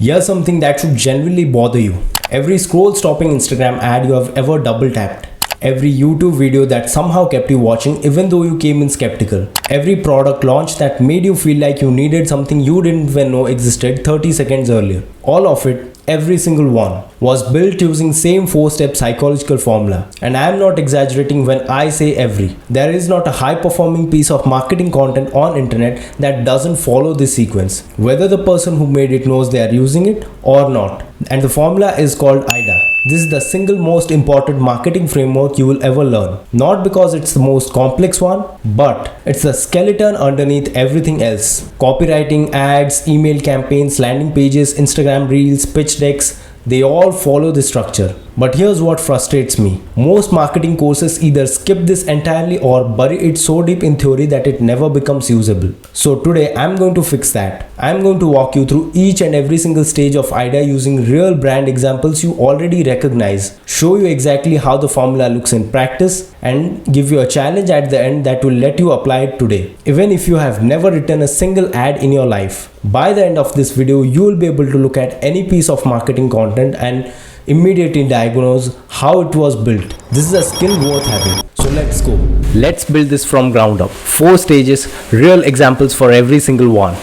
Here's something that should genuinely bother you. Every scroll stopping Instagram ad you have ever double tapped. Every YouTube video that somehow kept you watching even though you came in skeptical. Every product launch that made you feel like you needed something you didn't even know existed 30 seconds earlier. All of it, every single one, was built using same 4-step psychological formula. And I am not exaggerating when I say every. There is not a high performing piece of marketing content on internet that doesn't follow this sequence, whether the person who made it knows they are using it or not. And the formula is called AIDA. This is the single most important marketing framework you will ever learn. Not because it's the most complex one, but it's the skeleton underneath everything else. Copywriting, ads, email campaigns, landing pages, Instagram reels, pitch decks, they all follow this structure. But here's what frustrates me. Most marketing courses either skip this entirely or bury it so deep in theory that it never becomes usable. So today I'm going to fix that. I'm going to walk you through each and every single stage of AIDA using real brand examples you already recognize, show you exactly how the formula looks in practice, and give you a challenge at the end that will let you apply it today, even if you have never written a single ad in your life. By the end of this video, you will be able to look at any piece of marketing content and immediately diagnose how it was built. This is a skill worth having. So let's go. Let's build this from ground up. 4 stages, real examples for every single one.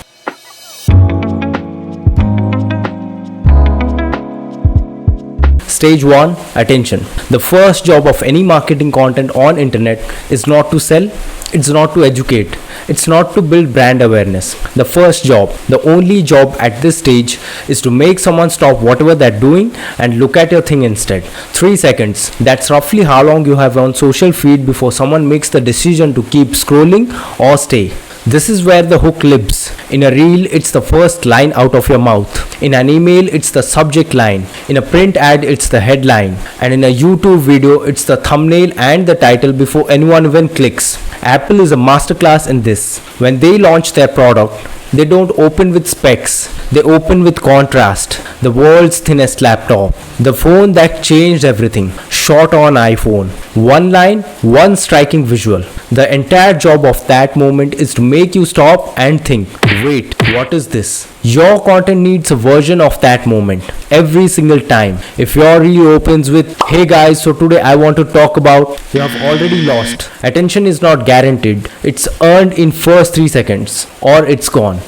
Stage 1, attention. The first job of any marketing content on internet is not to sell, it's not to educate, it's not to build brand awareness. The first job, the only job at this stage, is to make someone stop whatever they're doing and look at your thing instead. 3 seconds, that's roughly how long you have on social feed before someone makes the decision to keep scrolling or stay. This is where the hook lives. In a reel, it's the first line out of your mouth. In an email, it's the subject line. In a print ad, it's the headline. And in a YouTube video, it's the thumbnail and the title before anyone even clicks. Apple is a masterclass in this. When they launch their product, they don't open with specs, they open with contrast. The world's thinnest laptop, the phone that changed everything, shot on iPhone. One line, one striking visual. The entire job of that moment is to make you stop and think, wait, what is this? Your content needs a version of that moment every single time. If your reel opens with, hey guys, so today I want to talk about, you have already lost. Attention is not guaranteed. It's earned in first 3 seconds or it's gone.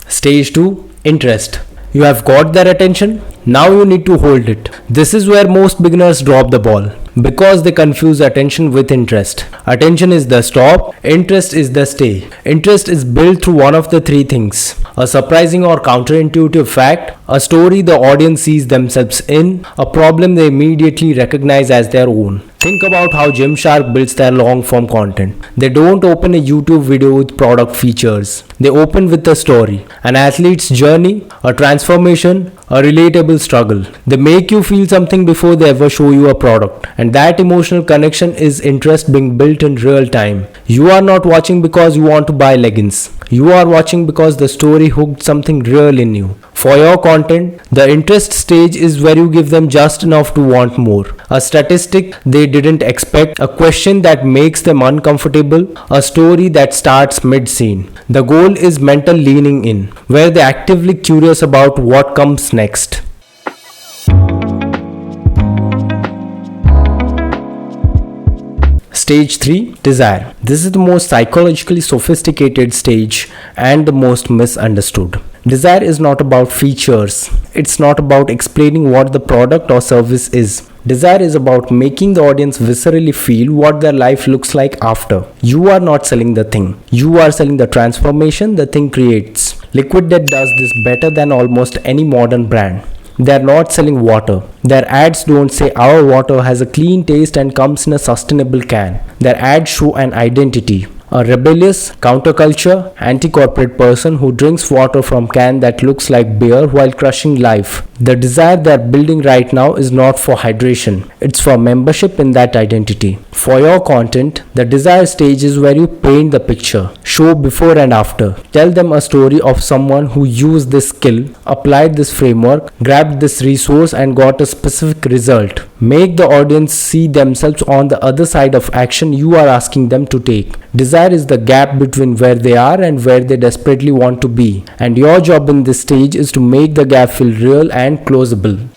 Stage 2, interest. You have got their attention, now you need to hold it. This is where most beginners drop the ball, because they confuse attention with interest. Attention is the stop, interest is the stay. Interest is built through one of the 3 things: a surprising or counterintuitive fact, a story the audience sees themselves in, a problem they immediately recognize as their own. Think about how Gymshark builds their long form content. They don't open a YouTube video with product features. They open with a story, an athlete's journey, a transformation, a relatable struggle. They make you feel something before they ever show you a product. And that emotional connection is interest being built in real time. You are not watching because you want to buy leggings. You are watching because the story hooked something real in you. For your content, the interest stage is where you give them just enough to want more. A statistic they didn't expect, a question that makes them uncomfortable, a story that starts mid-scene. The goal is mental leaning in, where they're actively curious about what comes next. Stage 3, desire. This is the most psychologically sophisticated stage and the most misunderstood. Desire is not about features. It's not about explaining what the product or service is. Desire is about making the audience viscerally feel what their life looks like after. You are not selling the thing. You are selling the transformation the thing creates. Liquid Death does this better than almost any modern brand. They are not selling water. Their ads don't say our water has a clean taste and comes in a sustainable can. Their ads show an identity. A rebellious, counterculture, anti-corporate person who drinks water from can that looks like beer while crushing life. The desire they're building right now is not for hydration. It's for membership in that identity. For your content, the desire stage is where you paint the picture. Show before and after. Tell them a story of someone who used this skill, applied this framework, grabbed this resource and got a specific result. Make the audience see themselves on the other side of action you are asking them to take. Desire is the gap between where they are and where they desperately want to be. And your job in this stage is to make the gap feel real and closable.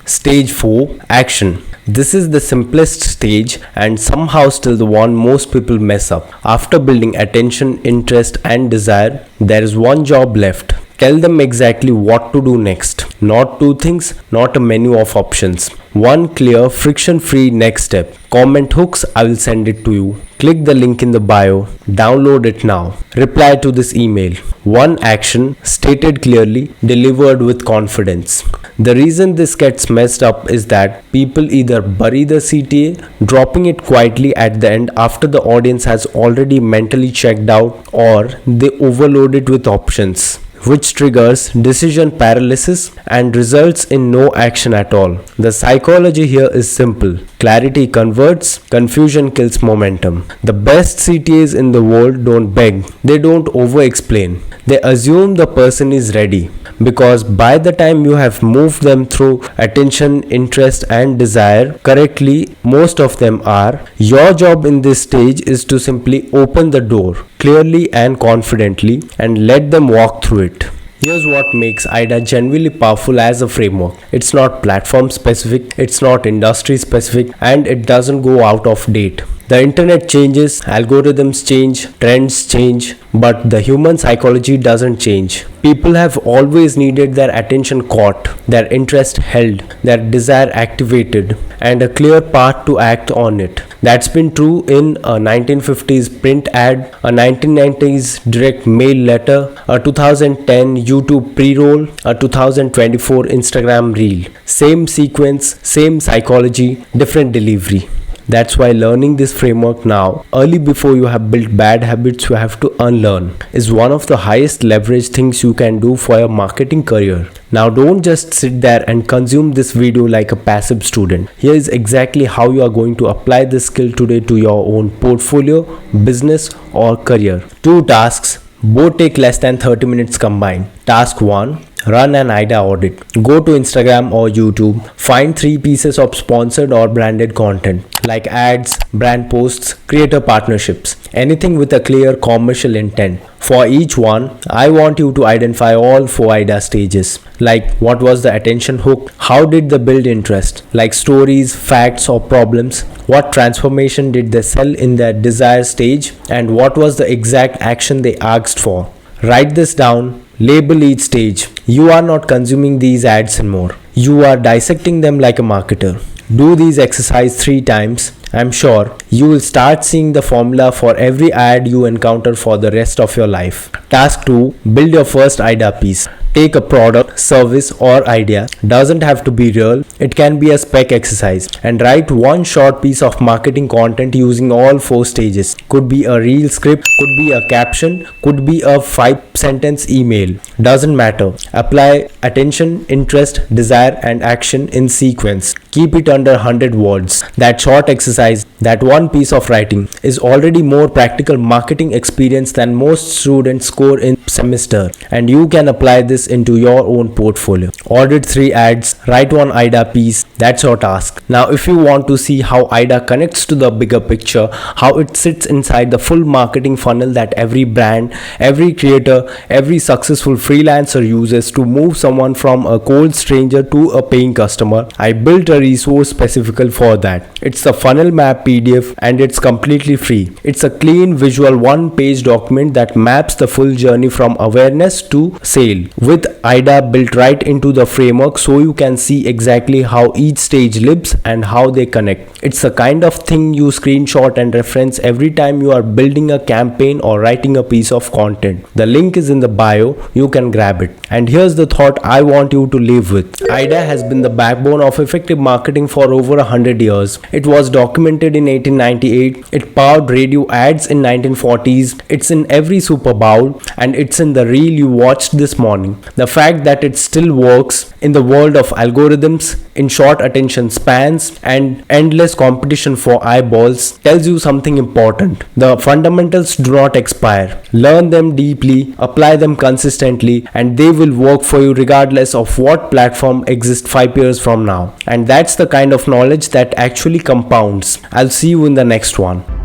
Stage 4, Action. This is the simplest stage and somehow still the one most people mess up. After building attention, interest and desire, there is one job left. Tell them exactly what to do next. Not two things, not a menu of options. One clear, friction-free next step. Comment hooks, I will send it to you. Click the link in the bio. Download it now. Reply to this email. One action, stated clearly, delivered with confidence. The reason this gets messed up is that people either bury the CTA, dropping it quietly at the end after the audience has already mentally checked out, or they overload it with options, which triggers decision paralysis and results in no action at all. The psychology here is simple. Clarity converts, confusion kills momentum. The best CTAs in the world don't beg, they don't over-explain. They assume the person is ready, because by the time you have moved them through attention, interest and desire correctly, most of them are. Your job in this stage is to simply open the door clearly and confidently and let them walk through it. Here's what makes AIDA genuinely powerful as a framework. It's not platform specific, it's not industry specific, and it doesn't go out of date. The internet changes, algorithms change, trends change, but the human psychology doesn't change. People have always needed their attention caught, their interest held, their desire activated, and a clear path to act on it. That's been true in a 1950s print ad, a 1990s direct mail letter, a 2010 YouTube pre-roll, a 2024 Instagram reel. Same sequence, same psychology, different delivery. That's why learning this framework now, early before you have built bad habits you have to unlearn, is one of the highest leverage things you can do for your marketing career. Now don't just sit there and consume this video like a passive student. Here is exactly how you are going to apply this skill today to your own portfolio, business or career. 2 tasks, both take less than 30 minutes combined. Task 1. Run an AIDA audit. Go to Instagram or YouTube, find 3 pieces of sponsored or branded content like ads, brand posts, creator partnerships, anything with a clear commercial intent. For each one, I want you to identify all 4 AIDA stages, like what was the attention hook, how did they build interest, like stories, facts or problems, what transformation did they sell in their desire stage, and what was the exact action they asked for. Write this down. Label each stage. You are not consuming these ads anymore. You are dissecting them like a marketer. Do these exercise 3 times. I'm sure you will start seeing the formula for every ad you encounter for the rest of your life. Task 2. Build your first AIDA piece. Take a product, service or idea, doesn't have to be real, it can be a spec exercise, and write one short piece of marketing content using all 4 stages. Could be a reel script, could be a caption, could be a 5-sentence email, doesn't matter. Apply attention, interest, desire and action in sequence. Keep it under 100 words. That short exercise, that one piece of writing is already more practical marketing experience than most students score in semester, and you can apply this into your own portfolio. Audit 3 ads, write one AIDA piece. That's your task. Now if you want to see how AIDA connects to the bigger picture, how it sits inside the full marketing funnel that every brand, every creator, every successful freelancer uses to move someone from a cold stranger to a paying customer, I built a resource specifically for that. It's the funnel map PDF and it's completely free. It's a clean visual 1-page document that maps the full journey from awareness to sale, with AIDA built right into the framework so you can see exactly how each stage lives and how they connect. It's the kind of thing you screenshot and reference every time you are building a campaign or writing a piece of content. The link is in the bio, you can grab it. And here's the thought I want you to live with. AIDA has been the backbone of effective marketing for over 100 years. It was documented in 1898, it powered radio ads in 1940s, it's in every Super Bowl, and it's in the reel you watched this morning. The fact that it still works in the world of algorithms, in short attention spans and endless competition for eyeballs tells you something important. The fundamentals do not expire. Learn them deeply, apply them consistently, and they will work for you regardless of what platform exists 5 years from now. And that's the kind of knowledge that actually compounds. I'll see you in the next one.